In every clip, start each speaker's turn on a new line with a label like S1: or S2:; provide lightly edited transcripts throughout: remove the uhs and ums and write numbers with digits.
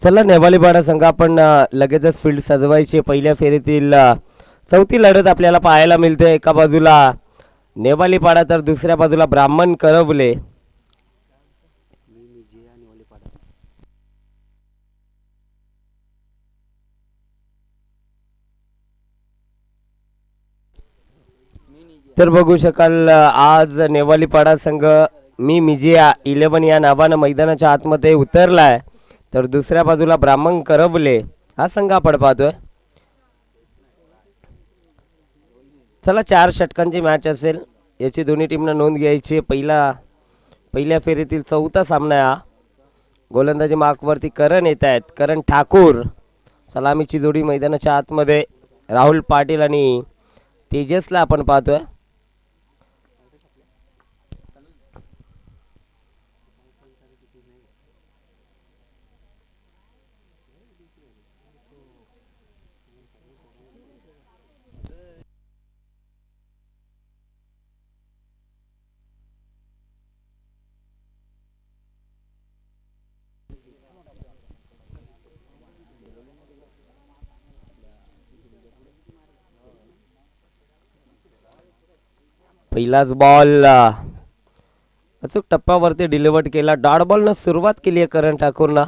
S1: चला नेवालीपाडा संघ आपण लगेचच फील्ड सजवायची. पहिल्या फेरीतील चौथी लढत आपल्याला पाहायला मिळते. एका बाजूला नेवालीपाडा तर दुसऱ्या बाजूला ब्राह्मण करवले. तर बघू शकाल आज नेवालीपाडा संघ मी मिजिया 11 या नावानं मैदानाच्या आतमध्ये उतरलाय. तर दुसऱ्या बाजूला ब्राह्मण करवले हा संघ आपण पाहतोय. चला 4 षटकांची मॅच असेल, याची दोन्ही टीमनं नोंद घ्यायची. पहिल्या फेरीतील चौथा सामना हा. गोलंदाजी मार्कवरती करण येत आहेत, करण ठाकूर. सलामीची जोडी मैदानाच्या आतमध्ये राहुल पाटील आणि तेजसला आपण पाहतोय. पहिलाच बॉल अचूक टप्प्यावरती डिलिव्हर केला. डॉट बॉलनं सुरुवात केली आहे करण ठाकूरनं.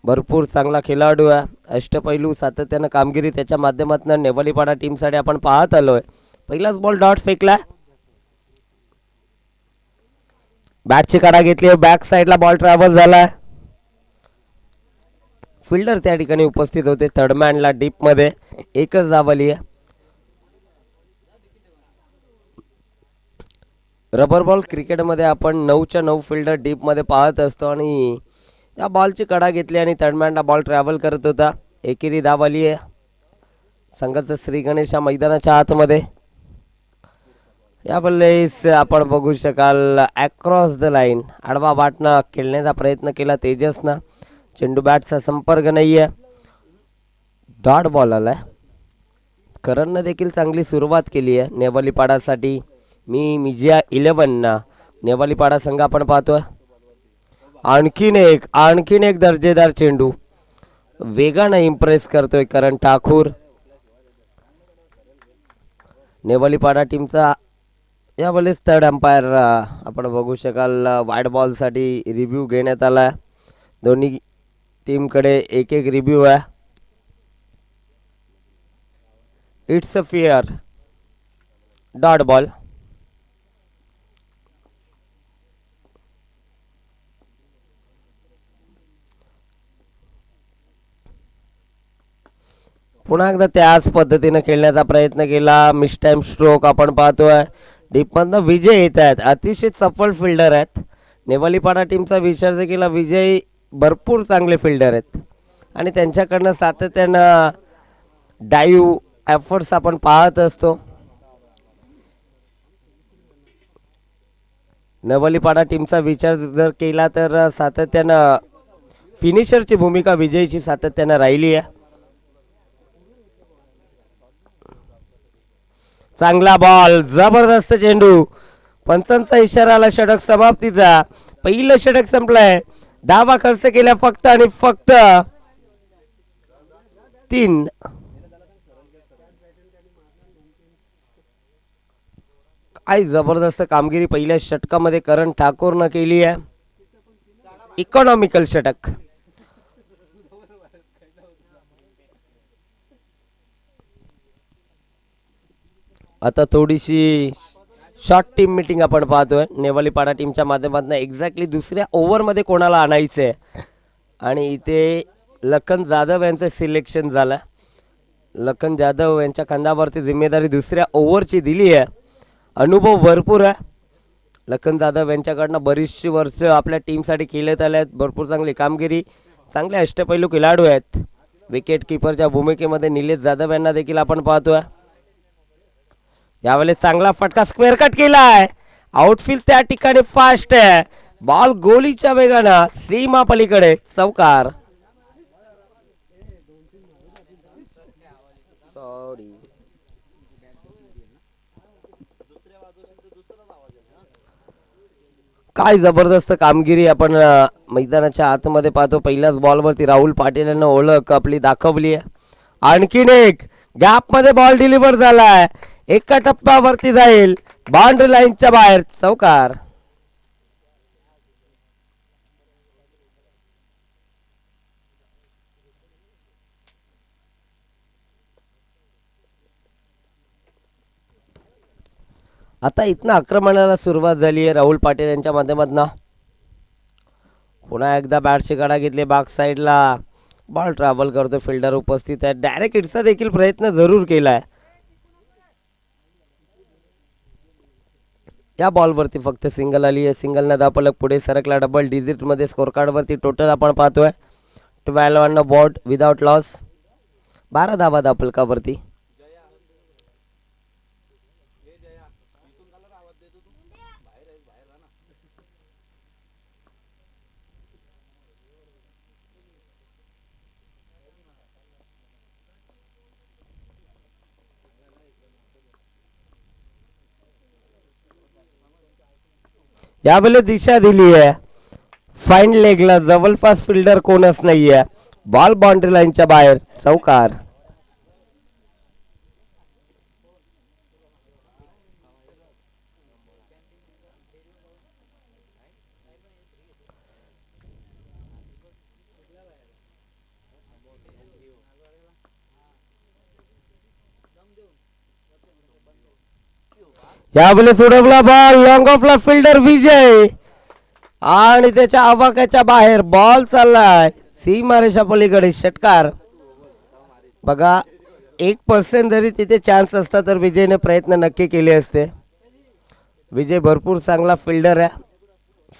S1: भरपूर चांगला खेळाडू आहे, अष्टपैलू सातत्यानं कामगिरी त्याच्या माध्यमातून नेवालीपाडा टीमसाठी आपण पाहत आलोय. पहिलाच बॉल डॉट फेकला, बॅटची काढा घेतली, बॅक साईडला बॉल ट्रॅव्हल झाला. फिल्डर त्या ठिकाणी उपस्थित होते. थर्डमॅनला डीप मध्ये एकच धाव आली आहे. रबर बॉल क्रिकेटमध्ये आपण 9च्या 9 फिल्डर डीपमध्ये पाहत असतो आणि या बॉलची कडा घेतली आणि थर्डमॅनला बॉल ट्रॅव्हल करत होता. एकेरी धाव आली आहे संघाचं श्री गणेश मैदानाच्या आतमध्ये. या बल्लेस आपण बघू शकाल अक्रॉस द लाईन आडवा बाटना खेळण्याचा प्रयत्न केला तेजसनं. चेंडू बॅटचा संपर्क नाही आहे, डॉट बॉल आलाय. करणनं देखील चांगली सुरुवात केली आहे नेवालीपाडासाठी. मी मिजिया 11 नेवालीपाडा संघ आपण पाहतोय. आणखीन एक दर्जेदार चेंडू, वेगानं इम्प्रेस करतोय करण ठाकूर. नेवालीपाडा टीमचा यावेळेस थर्ड अंपायर आपण बघू शकाल वाईड बॉलसाठी रिव्ह्यू घेण्यात आला. दोन्ही टीमकडे एक रिव्ह्यू आहे. It's a fair, dot ball. पुन्हा एकदा त्याच पद्धतीने खेळण्याचा प्रयत्न केला. मिस टाइम स्ट्रोक आपण पाहतोय. डीपमधनं विजय येत आहेत, अतिशय सफल फिल्डर आहेत. नेवालीपाडा टीमचा विचार जर केला, विजय भरपूर चांगले फिल्डर आहेत आणि त्यांच्याकडनं सातत्यानं डाईव्ह एफर्ट्स आपण पाहत असतो. नेवालीपाडा टीमचा विचार जर केला तर सातत्यानं फिनिशरची भूमिका विजयची सातत्यानं राहिली आहे. चांगला बॉल, जबरदस्त चेंडू. पंचांचा इशारा आला षटक समाप्तीचा. पहिलं षटक संपलंय. धावा खर्च केल्या फक्त आणि फक्त 3. काय जबरदस्त कामगिरी पहिल्या षटकामध्ये करण ठाकूरनं केली आहे. इकॉनॉमिकल षटक. आता थोडीशी शॉर्ट टीम मीटिंग आपण पाहतोय नेवालीपाडा टीमच्या माध्यमातून. एक्झॅक्टली दुसऱ्या ओव्हरमध्ये कोणाला आणायचं आहे आणि इथे लखन जाधव यांचं सिलेक्शन झालं. लखन जाधव यांच्या खांद्यावरती जिम्मेदारी दुसऱ्या ओव्हरची दिली आहे. अनुभव भरपूर आहे लखन जाधव यांच्याकडनं. बरीचशी वर्ष आपल्या टीमसाठी खेळत आले आहेत. भरपूर चांगली कामगिरी, चांगले अष्टपैलू खेळाडू आहेत. विकेट किपरच्या भूमिकेमध्ये निलेश जाधव यांना देखील आपण पाहतोय. यावेळेस चांगला फटका स्क्वेअर कट केलाय. आउटफील्ड त्या ठिकाणी फास्ट आहे. बॉल गोलीच्या वेगानं सीमा पलीकडे चौकार. सॉरी, काय जबरदस्त कामगिरी आपण मैदानाच्या आतमध्ये पाहतो. पहिल्याच बॉलवरती राहुल पाटील यांना ओळख आपली दाखवली आहे. आणखीन एक गॅप मध्ये बॉल डिलिव्हर झालाय. एका टप्प्यावरती जाईल, बाउंड्री लाईनच्या बाहेर चौकार. आता इथनं आक्रमणाला सुरुवात झाली आहे राहुल पाटील यांच्या माध्यमातून. पुन्हा एकदा बॅटची कडा घेतली बॅक साईडला. बॉल ट्रॅव्हल करतो, फिल्डर उपस्थित आहे. डायरेक्ट हिटचा देखील प्रयत्न जरूर केलाय. या बॉलवरती फक्त सिंगल आली आहे. सिंगलनं धापलक पुढे सरकला. डबल डिजिटमध्ये स्कोर कार्डवरती टोटल आपण पाहतोय 12 on the board without loss. 12 धावा धापलकावरती. यावेळेस दिशा दिली आहे फाईन लेगला. जवळपास फिल्डर कोणच नाहीये. बॉल बाउंड्री लाईनच्या बाहेर चौकार. यावेळेस उडवला बॉल. लॉंग ऑफला फिल्डर विजय आणि त्याच्या आवाक्याच्या बाहेर बॉल चाललाय सीमारेषा पलीकडे. षटकार. बघा 1% जरी तिथे चान्स असता तर विजयने प्रयत्न नक्की केले असते. विजय भरपूर चांगला फिल्डर आहे.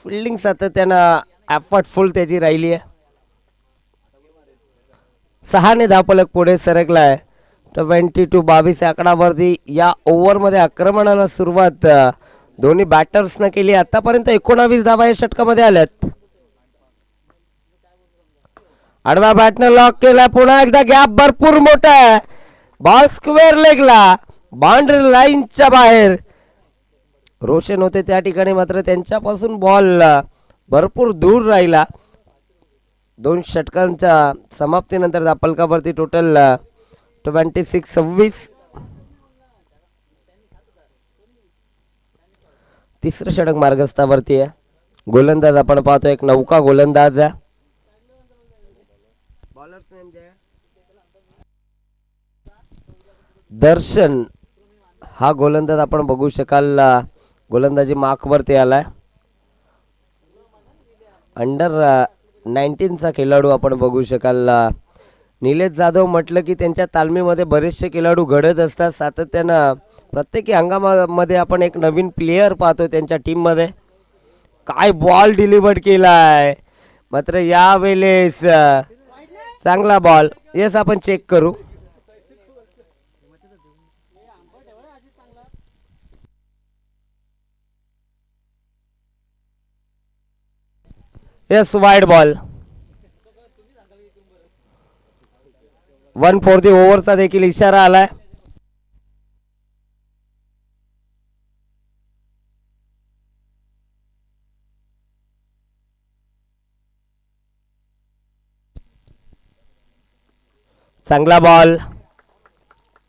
S1: फिल्डिंग सातत्यानं एफर्टफुल त्याची राहिली आहे. 6 ने धापलक पुढे सरकलाय. 22 आकडावरती. या ओव्हरमध्ये आक्रमणाला सुरुवात दोन्ही बॅटर्सनं केली. आतापर्यंत 19 धावा या षटकामध्ये आल्यात. आडवा बॅटनं लॉक केला. पुन्हा एकदा गॅप भरपूर मोठा आहे. बॉल स्क्वेअर लेगला बाउंड्री लाईनच्या बाहेर. रोशन होते त्या ठिकाणी, मात्र त्यांच्यापासून बॉल भरपूर दूर राहिला. 2 षटकांच्या समाप्तीनंतर धापलकावरती टोटल 26. तिसरं षटक मार्गस्थावरती आहे. गोलंदाज आपण पाहतो एक नौका गोलंदाज आहे. दर्शन हा गोलंदाज आपण बघू शकाल. गोलंदाजी मार्कवरती आलाय. अंडर 19चा खेळाडू आपण बघू शकाल. निलेश जाधव म्हटलं की त्यांच्या तालमीमध्ये बरेचसे खेळाडू घडत असतात. सातत्यानं प्रत्येकी हंगामामध्ये आपण एक नवीन प्लेयर पाहतो त्यांच्या टीममध्ये. काय बॉल डिलिव्हर केलाय, मात्र यावेळेस चांगला बॉल. येस, आपण चेक करू. Yes, wide ball. 1 for the ओव्हरचा देखील इशारा आलाय. चांगला बॉल.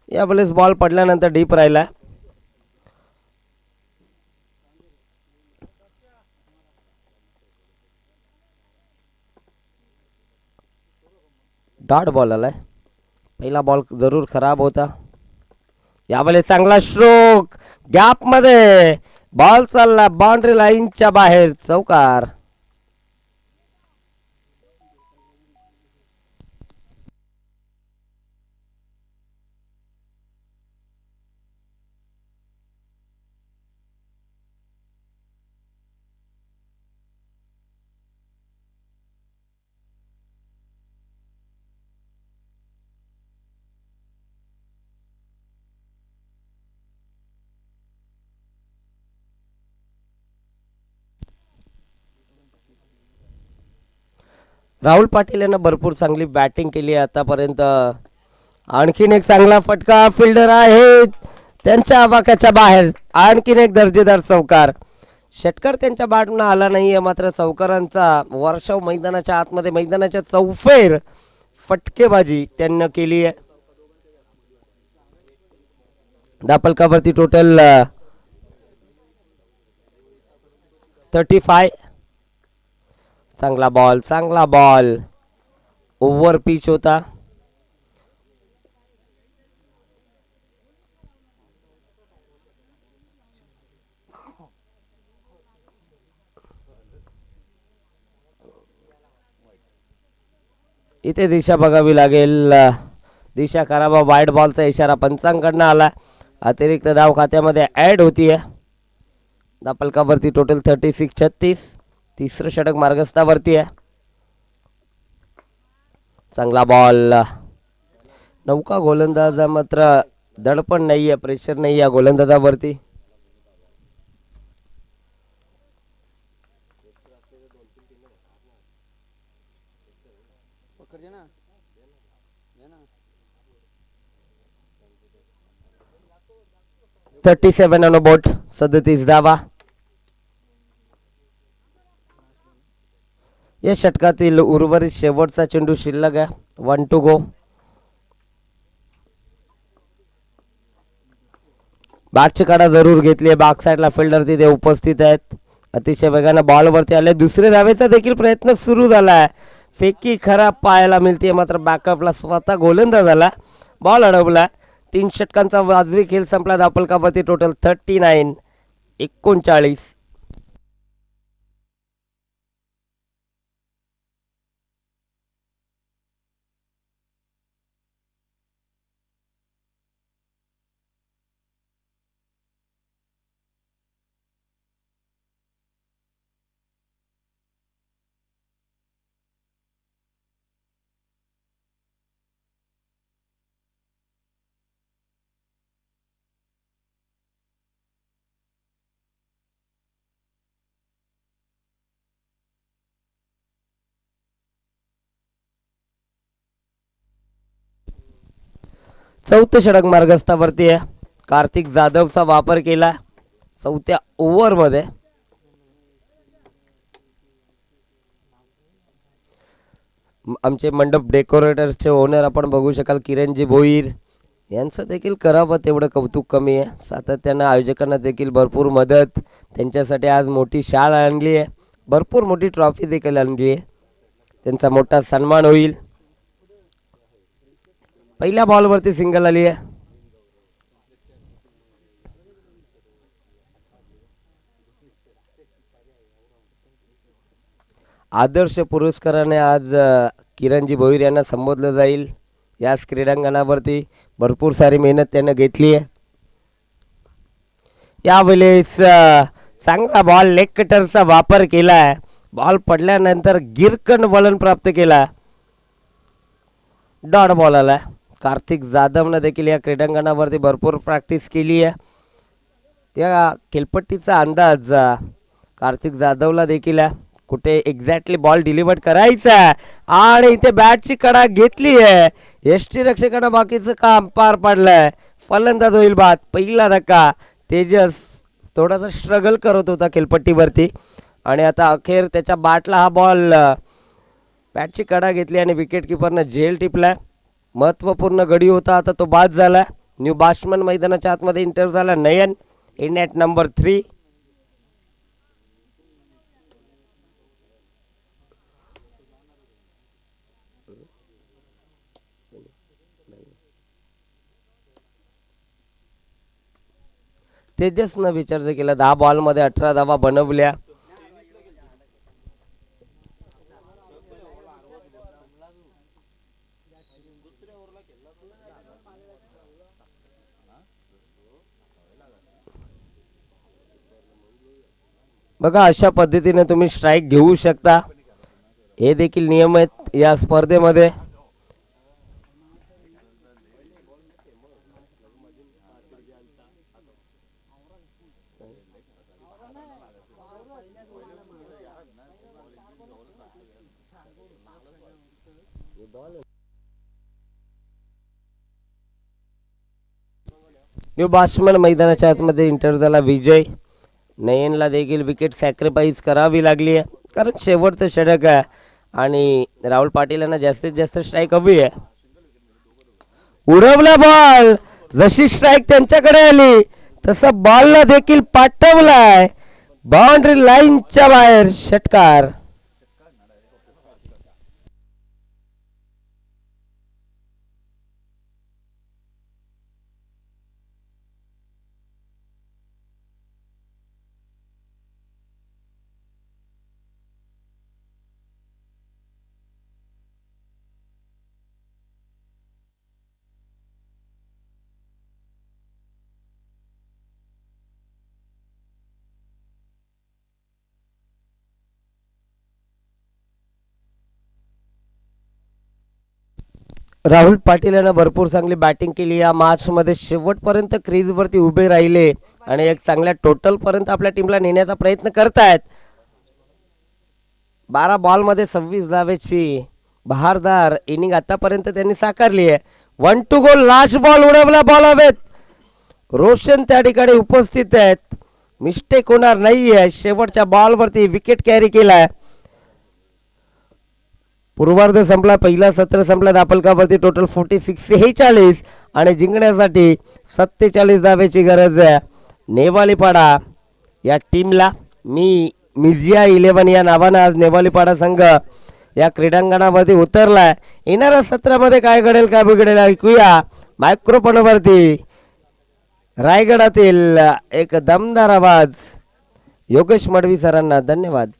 S1: यावेळेस बॉल पडल्यानंतर डीप राहिला. डॉट बॉल आलाय. पहिला बॉल जरूर खराब होता. यावेळेस चांगला स्ट्रोक. गॅप मध्ये बॉल चालला बाउंड्री लाईनच्या बाहेर चौकार. राहुल पाटील यांना भरपूर चांगली बॅटिंग केली आहे आतापर्यंत. आणखीन एक चांगला फटका, फिल्डर आहे त्यांच्या आवाक्याच्या बाहेर. आणखीन एक दर्जेदार चौकार. षटकार त्यांच्या बॅटनं आला नाहीये, मात्र चौकारांचा वर्षाव मैदानाच्या आतमध्ये मैदानाच्या चौफेर फटकेबाजी त्यांनी केली आहे. धापलकावरती टोटल 35. चांगला बॉल, चांगला बॉल. ओव्हर पिच होता. इथे दिशा बघावी लागेल. दिशा करावा. वाईड बॉलचा इशारा पंचांकडनं आला. अतिरिक्त धाव खात्यामध्ये ॲड होतीये. धापलकावरती टोटल 36. 36. तिसरं षटक मार्गस्थावरती आहे. चांगला बॉल. नौका गोलंदाज मात्र दडपण नाही आहे, प्रेशर नाही आहे गोलंदाजावरती. $37 ऑन बोट. 37 धावा. या षटकातील उर्वरित शेवटचा चेंडू शिल्लक आहे. 1 to go. बॅटची काढा जरूर घेतली आहे. बॅक साईडला फिल्डर तिथे उपस्थित आहेत. अतिशय वेगानं बॉलवरती आले. दुसऱ्या धावेचा देखील प्रयत्न सुरू झाला आहे. फेकी खराब पाहायला मिळते, मात्र बॅकअपला स्वतः गोलंदाज आला. बॉल अडवला. 3 षटकांचा वाजवी खेळ संपला. धापलकावरती टोटल 39. 39. चौथं षटक मार्गस्थावरती आहे. कार्तिक जाधवचा वापर केला 4थ्या ओव्हरमध्ये. आमचे मंडप डेकोरेटर्सचे ओनर आपण बघू शकाल किरणजी भोईर यांचं देखील करावं तेवढं कौतुक कमी आहे. सातत्यानं आयोजकांना देखील भरपूर मदत. त्यांच्यासाठी आज मोठी शाल आणली आहे, भरपूर मोठी ट्रॉफी देखील आणली आहे. त्यांचा मोठा सन्मान होईल. पहिल्या बॉलवरती सिंगल आली आहे. आदर्श पुरस्काराने आज किरणजी भोईर यांना संबोधलं जाईल. याच क्रीडांगणावरती भरपूर सारी मेहनत त्यानं घेतली आहे. यावेळेस चांगला बॉल लेग कटरचा वापर केला आहे. बॉल पडल्यानंतर गिरकन वळण प्राप्त केला. डॉट बॉल आला. कार्तिक जाधवनं देखील या क्रीडांगणावरती भरपूर प्रॅक्टिस केली आहे. या खेळपट्टीचा अंदाज कार्तिक जाधवला देखील आहे, कुठे एक्झॅक्टली बॉल डिलिव्हर करायचा. आणि इथे बॅटची कडा घेतली आहे. यष्टीरक्षकानं बाकीचं काम पार पाडलंय. फलंदाज होईल बाद. पहिला धक्का. तेजस थोडासा स्ट्रगल करत होता खेळपट्टीवरती आणि आता अखेर त्याच्या बॅटला हा बॉल बॅटची कडा घेतली आणि विकेट किपरनं झेल टिपलाय. महत्त्वपूर्ण गडी होता, आता तो बाद झाला. न्यू बॅट्समन मैदानाच्या आतमध्ये इंटर झाला. नयन इन ॲट नंबर 3. तेजसनं विचार केला. 10 बॉलमध्ये 18 धावा बनवल्या. बघा अशा पद्धतीने तुम्ही स्ट्राईक घेऊ शकता. हे देखील नियम आहेत या स्पर्धेमध्ये. न्यू बॅट्समन मैदानाच्या आतमध्ये इंटर झाला विजय. नयनला देखील विकेट सॅक्रिफाईस करावी लागली आहे कारण शेवटचं षटक आहे आणि राहुल पाटील यांना जास्तीत जास्त स्ट्राईक हवी आहे. उडवला बॉल, जशी स्ट्राईक त्यांच्याकडे आली तसं बॉलला देखील पाठवलाय बाउंड्री लाईनच्या बाहेर. षटकार. राहुल पाटील यांना भरपूर चांगली बॅटिंग केली या मॅचमध्ये. शेवटपर्यंत क्रीजवरती उभे राहिले आणि एक चांगल्या टोटलपर्यंत आपल्या टीमला नेण्याचा प्रयत्न करतायत. 12 बॉलमध्ये 26 धावेची बहारदार इनिंग आतापर्यंत त्यांनी साकारली आहे. 1 to go, लास्ट बॉल उडवला बॉल हवेत. रोशन त्या ठिकाणी उपस्थित आहेत, मिस्टेक होणार नाहीये. शेवटच्या बॉलवरती विकेट कॅरी केलाय. पूर्वार्ध संपला, पहिला सत्र संपला. दापलकावरती टोटल 46 आणि जिंकण्यासाठी 47 धावेची गरज आहे नेवालीपाडा या टीमला. मिर्झा 11 या नावानं आज नेवालीपाडा संघ या क्रीडांगणावरती उतरलाय. येणाऱ्या सत्रामध्ये काय घडेल काय बिघडेल ऐकूया मायक्रोफोनवरती. रायगडातील एक दमदार आवाज योगेश मडवी सरांना. धन्यवाद.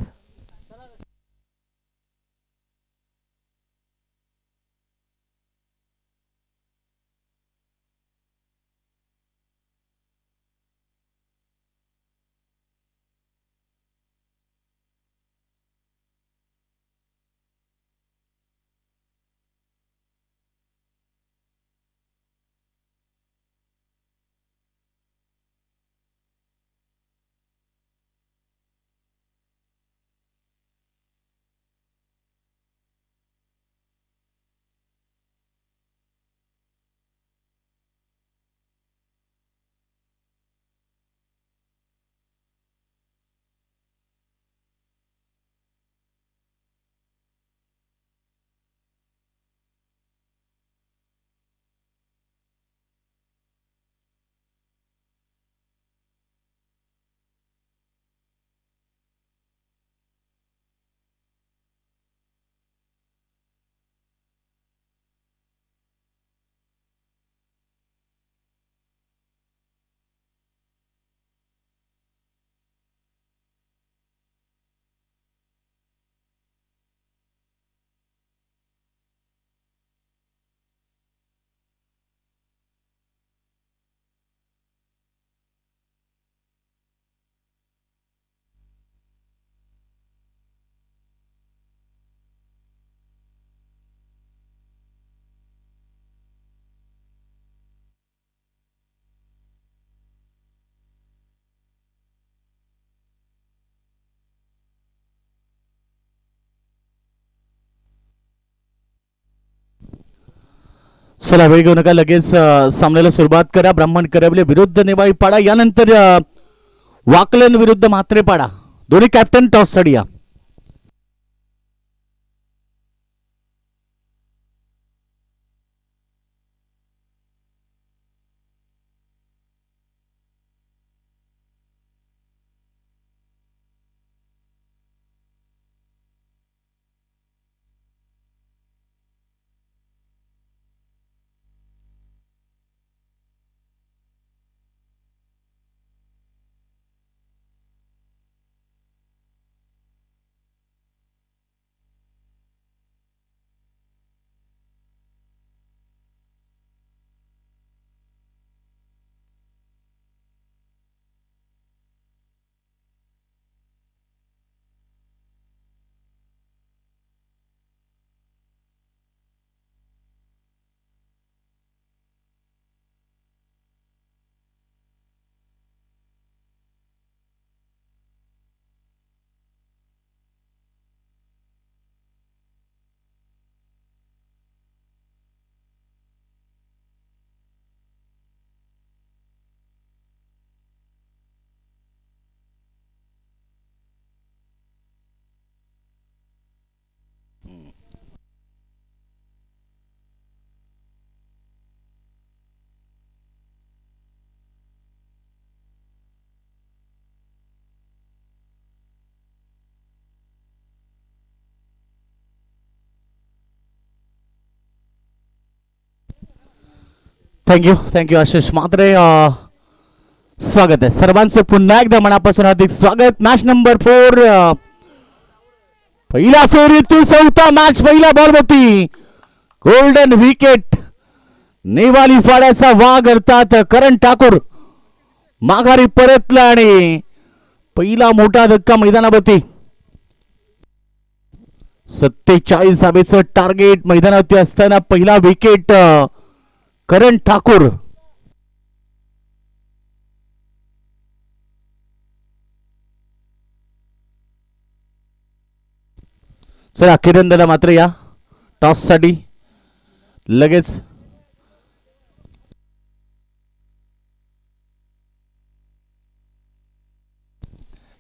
S2: चला वेळ घेऊ नका, लगेच सामन्याला सुरुवात करा. ब्राह्मण करवले विरुद्ध नेवाळीपाडा, यानंतर वाकलन विरुद्ध म्हात्रेपाडा. दोन्ही कॅप्टन टॉससाठी या. थँक्यू आशिष म्हात्रे. स्वागत आहे सर्वांचं पुन्हा एकदा मनापासून हार्दिक स्वागत. मॅच नंबर 4, पहिला फेरीतील चौथा मॅच. पहिला बॉलवरती गोल्डन विकेट नेवाली फाड्याचा वाघ अर्थात करण ठाकूर माघारी परतला आणि पहिला मोठा धक्का मैदानावरती. 47 धावेचं टार्गेट मैदानावरती असताना पहिला विकेट करण ठाकूर. चला किरंदला मात्र या टॉस साठी लगेच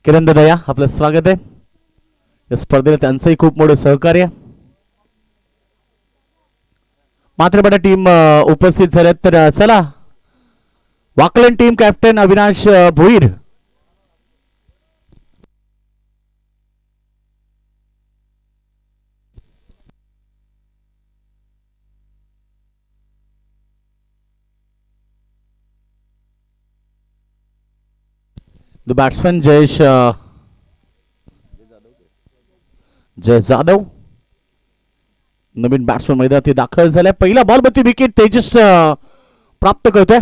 S2: किरण दादा या, आपलं स्वागत आहे. या स्पर्धेला त्यांचंही खूप मोठं सहकार्य. मात्र बडा टीम उपस्थित झाल्यात तर चला Wakalan team captain Avinash Bhoir. The batsman Jay Jadhav नवीन बॅट्समॅन मैदानात दाखल झालाय. पहिला बॉलवरती विकेट तेजस प्राप्त करतोय.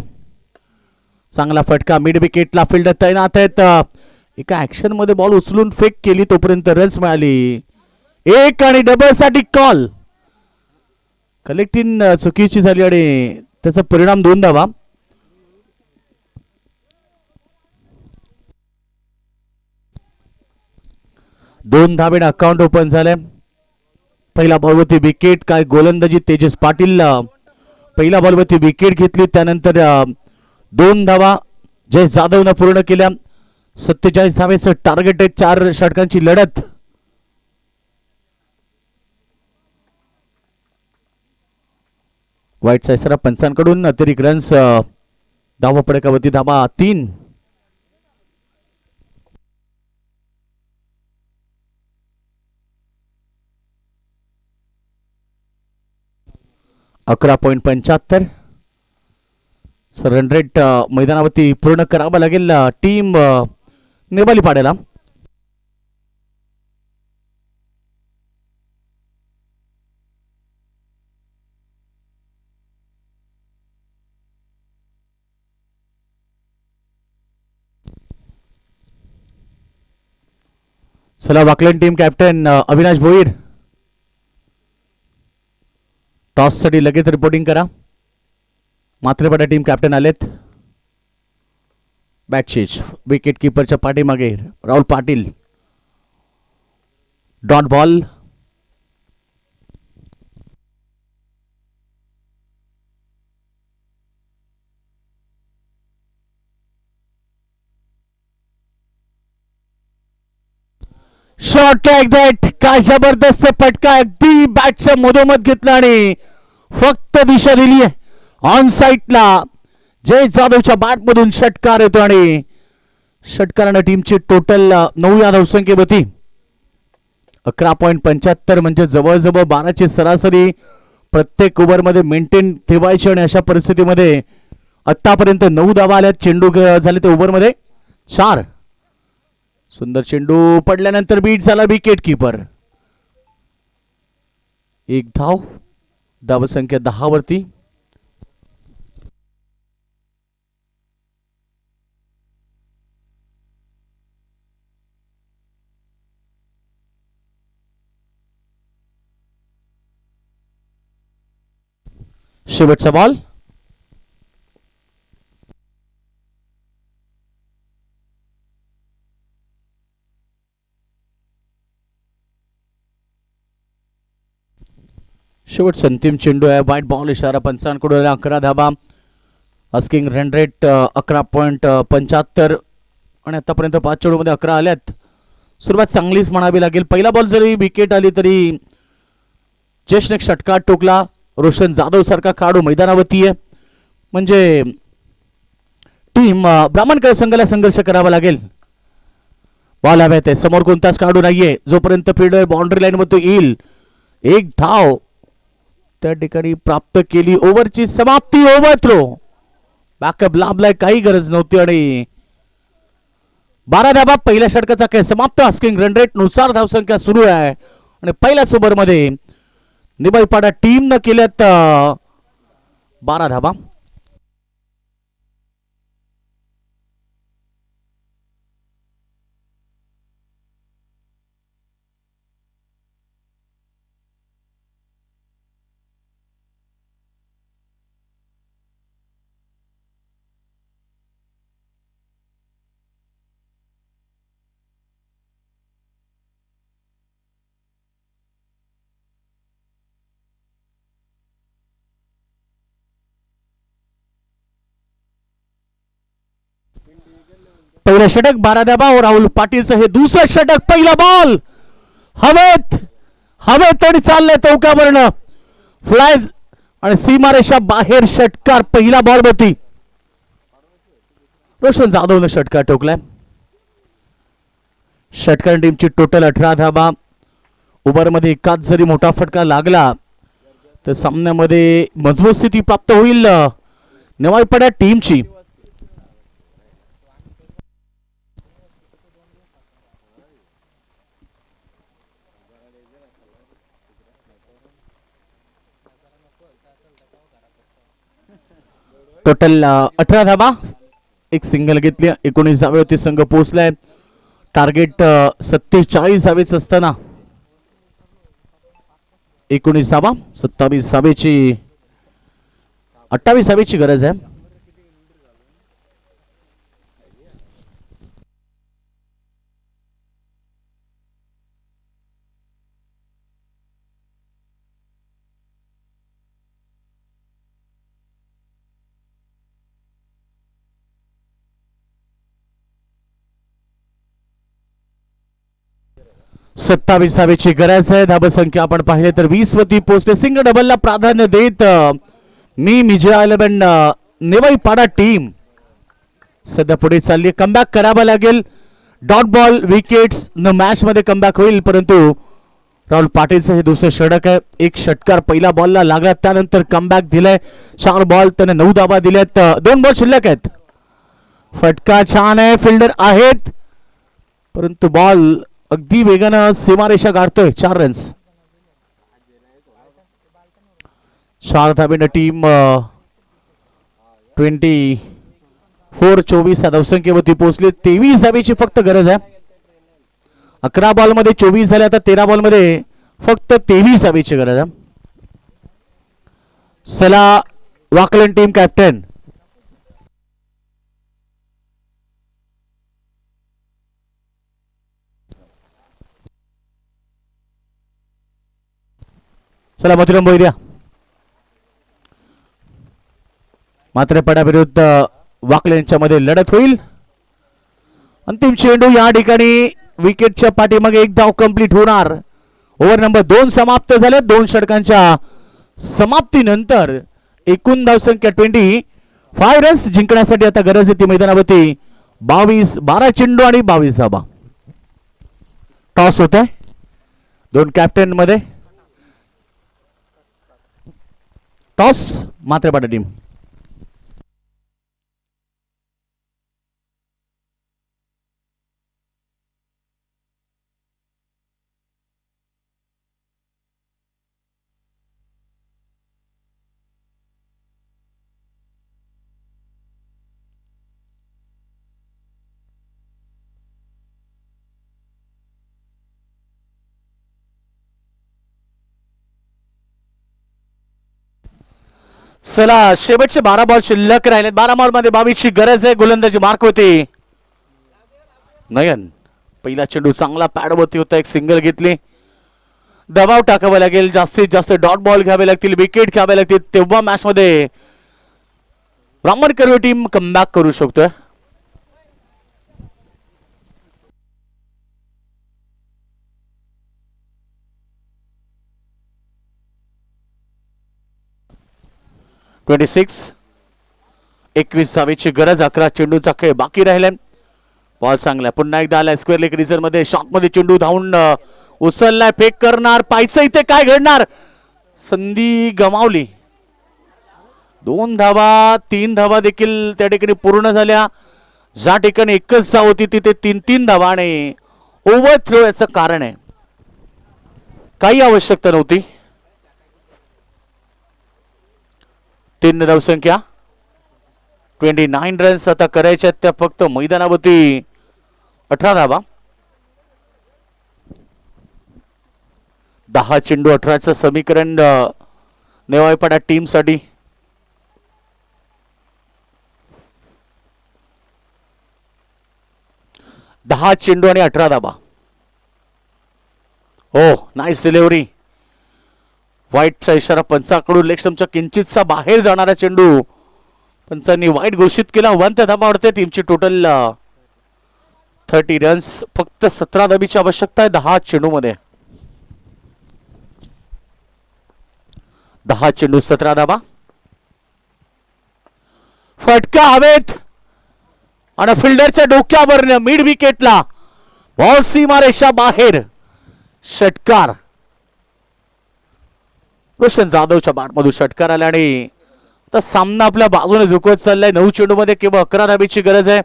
S2: चांगला फटका मिड विकेटला फिल्डर तैनात आहेत. एका ऍक्शन मध्ये बॉल उचलून फेक केली तोपर्यंत रन्स मिळाली. एक आणि डबल साठी कॉल. कलेक्टिंग चुकीची झाली आणि त्याचा परिणाम 2 धावा. दोन धावेने अकाउंट ओपन झाले. पहिला बॉलवरती विकेट. काय गोलंदाजी तेजस पाटील पहिला बॉलवरती विकेट घेतली. त्यानंतर 2 धावा जय जाधवनं पूर्ण केल्या. 47 धावेचं टार्गेट आहे. 4 षटकांची लढत. वाईट इशारा पंचांकडून. अतिरिक्त रन्स धावा फलकावरती धावा 3. .75 रन रेट मैदानावरती पूर्ण करावा लागेल टीम नेवाली पाड्याला. चला Wakalan team captain Avinash Bhoir toss साठी लगेच रिपोर्टिंग करा. मात्रेपाडा टीम कॅप्टन आलेत. बॅटचेज विकेट कीपरच्या पाठीमागे Rahul Patil. Dot ball. Shot like that. काय जबरदस्त फटका. अगदी बॅटच्या मधोमध घेतला आणि फक्त दिशा दिली आहे ऑन साईडला. जय जाधवच्या बॅट मधून षटकार येतो आणि षटकारानं टीमची टोटल 9 या धावसंख्या होती. 11.75 म्हणजे जवळजवळ 12ची सरासरी प्रत्येक ओव्हरमध्ये मेंटेन ठेवायची. आणि अशा परिस्थितीमध्ये आतापर्यंत 9 धावा आल्यात. चेंडू झाले ते ओव्हरमध्ये 4. सुंदर चेंडू पडल्यानंतर बीट झाला विकेट कीपर. 1 धाव. धावसंख्या 10 वरती. शेवटचा बॉल. शेवटचा अंतिम चेंडू आहे. वाईट बॉल. इशारा पंचांकडून. 11 धाबा. अस्किंग रन रेट 11.75 आणि आतापर्यंत 5 चेंडूमध्ये 11 आल्यात. सुरुवात चांगलीच म्हणावी लागेल. पहिला बॉल जरी विकेट आली तरी जयशने षटकार टोकला. रोशन जाधव सारखा खेळाडू मैदानावरती आहे म्हणजे टीम ब्राह्मणकर संघाला संघर्ष करावा लागेल. बॉल हव्यात आहे. समोर कोणताच खेळाडू नाहीये. जोपर्यंत फील्डर बाउंड्री लाईन मध्ये येईल 1 धाव. त्या ठिकाणी प्राप्त केली. ओव्हरची समाप्ती. Over throw. बॅकअप लाभलाय, काही गरज नव्हती आणि 12 धाबा. पहिल्या षटकाचा खेळ समाप्त. आस्किंग रन रेट नुसार धावसंख्या सुरू आहे आणि पहिल्याच ओव्हर मध्ये निबाईपाडा टीम न केल्यात 12 धाबा. पहिलं षटक 12 धाबा. राहुल पाटीलचं हे दुसरं षटक. पहिला बॉल हवेत हवेत आणि चाललंय चौक्यावरनं. फ्लायज आणि सीमारेषा बाहेर. षटकार पहिला बॉल होती. रोशन जाधवनं षटकार ठोकलाय. षटकार टीमची टोटल 18 धाबा. ओव्हरमध्ये एकाच जरी मोठा फटका लागला तर सामन्यामध्ये मजबूत स्थिती प्राप्त होईल निवाईपाडा टीमची. टोटल 18 धाबा. एक सिंगल घेतली. 19 धाब्यावरती संघ पोहोचलाय. टार्गेट 47 धावेच असताना 19 धाबा. 27 धावेची 28 धावेची गरज आहे. सत्तावीस धावेची गरज आहे. धाबसंख्या आपण पाहिले तर 20 वरती पोहोचले. सिंगल डबलला प्राधान्य देत मिजा 11 निवाईपाडा टीम सध्या पुढे चालली. कमबॅक करावा लागेल. डॉट बॉल विकेट्स न मॅच मध्ये कमबॅक होईल, परंतु राहुल पाटीलचं हे दुसरं षटक आहे. एक षटकार पहिल्या बॉलला लागला, त्यानंतर कमबॅक दिलाय. 4 बॉल त्याने 9 धाबा दिल्यात. 2 बॉल शिल्लक आहेत. फटका छान आहे. फिल्डर आहेत, परंतु बॉल अगदी वेगानं सीमारेषा गाठतोय. 4 रन्स. 4 धाबेनं टीम 24 धावसंख्येवरती पोहोचली. 23 धाबेची फक्त गरज आहे. 11 बॉल मध्ये 24 झाले. आता 13 बॉल मध्ये फक्त 23 धाबेची गरज आहे. चला वाकलन टीम कॅप्टन. चला मथुरम बोईद्या. मात्र पडा विरुद्ध वाकले यांच्यामध्ये लढत होईल. अंतिम चेंडू या ठिकाणी विकेटच्या पाठीमागे एक धाव कंप्लीट होणार. ओव्हर नंबर 2 समाप्त झाले. 2 षटकांच्या समाप्तीनंतर एकूण धावसंख्या 25 रन्स जिंकण्यासाठी आता गरज आहे ती मैदानावरती 12 चेंडू आणि 22 धाबा. टॉस होत आहे 2 कॅप्टन मध्ये. Toss Matrepada team. चला शेवटचे 12 बॉल शिल्लक राहिले. 12 बॉल मध्ये 22 ची गरज आहे. गोलंदाजी मार्क होती. नयन पहिला चेंडू चांगला पॅड वरती होता. एक सिंगल घेतली. दबाव टाकावा लागेल. जास्तीत जास्त डॉट बॉल घ्यावे लागतील. विकेट घ्यावे लागतील. तेव्हा मॅच मध्ये ब्राह्मण कर्वे टीम कमबॅक करू शकतोय. (26) 21 धावेची गरज. 11 चेंडूचा खेळ बाकी राहिलाय. बॉल चांगला पुन्हा एकदा आलाय स्क्वेअर लेग रिझर्व मध्ये. शॉट मध्ये चेंडू धावून उचललाय. फेक करणार. पायचं इथे काय घडणार. संधी गमावली. 2 धावा 3 धावा देखील त्या ठिकाणी पूर्ण झाल्या. ज्या ठिकाणी एकच धाव होती तिथे 3 धावा आणि ओव्हर थ्रो याचं कारण आहे. काही आवश्यकता नव्हती. 3 धावसंख्या 29 रन्स आता करायच्या त्या फक्त मैदानावरती 18 धावा. 10 चेंडू 18चं समीकरण नेवाळीपाडा टीम साठी. दहा चेंडू आणि 18 धावा. हो, नाईस डिलिव्हरी. वाईटचा इशारा पंचाकडून. लेग स्टंपच्या किंचितसा बाहेर जाणारा चेंडू पंचांनी वाईट घोषित केला. 1 धावावरती टीमची टोटल 30 रन्स. फक्त 17 धाबीची आवश्यकता आहे 10 चेंडू मध्ये. 10 चेंडू 17 धाबा. फटका हवेत आणि फिल्डरच्या डोक्यावर मिड विकेटला बॉल सीमारेषा बाहेर. षटकार. रोशन जाधवच्या बॅटमधून षटकार आला आणि आता सामना आपल्या बाजूने झुकवत चाललाय. 9 चेंडू मध्ये केवळ 11 धाबीची गरज आहे.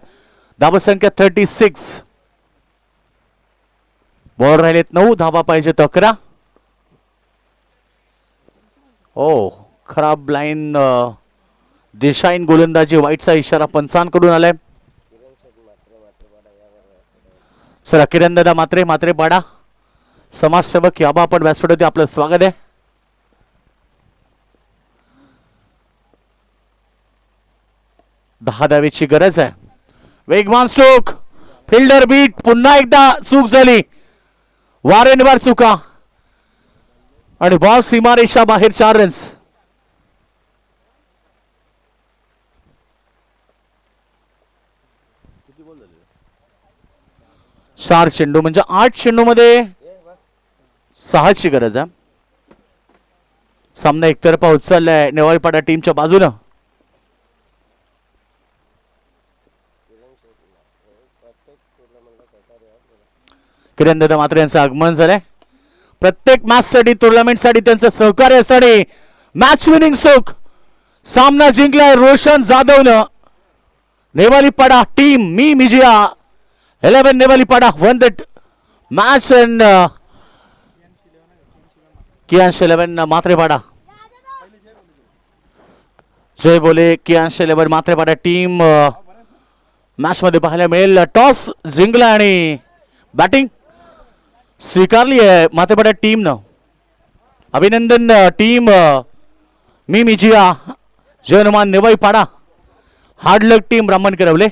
S2: धावसंख्या 36. बॉल राहिलेत 9, धाबा पाहिजेत 11. ओ, खराब लाईन दिशाहीन गोलंदाजी. वाईटचा इशारा पंचांकडून आलाय. सर किरण दादा मात्रे पाडा समाजसेवक याबा आपण व्यासपीठावरती आपलं स्वागत आहे. दहा धावेची गरज आहे. वेगवान स्ट्रोक. Fielder bit. पुन्हा एकदा चूक झाली. वारंवार चुका आणि बॉल सीमारेषा बाहेर. 4 रन्स. चार चेंडू म्हणजे 8 चेंडू मध्ये 6 ची गरज आहे. सामना एकतर्फा होत चाललाय नेवाळीपाडा टीमच्या बाजूनं. किरण दादा मात्र यांचं आगमन झालंय. प्रत्येक मॅच साठी टुर्नामेंट साठी त्यांचं सहकार्य असताना मॅच विनिंग स्ट्रोक. सामना जिंकलाय रोशन जाधवनं. नेवाळीपाडा टीम मी मिजिया 11 Newalipada won that match and Kiyansh 11 Matrepada. जय बोले कियांश 11 मात्रेपाडा टीम मॅच मध्ये पाहायला मिळेल. टॉस जिंकला आणि बॅटिंग स्वीकारली आहे मात्रेपाडा टीमनं. अभिनंदन टीम मी मिजिया जय हनुमान नेवाळीपाडा. हार्ड लक टीम ब्राह्मण करवले.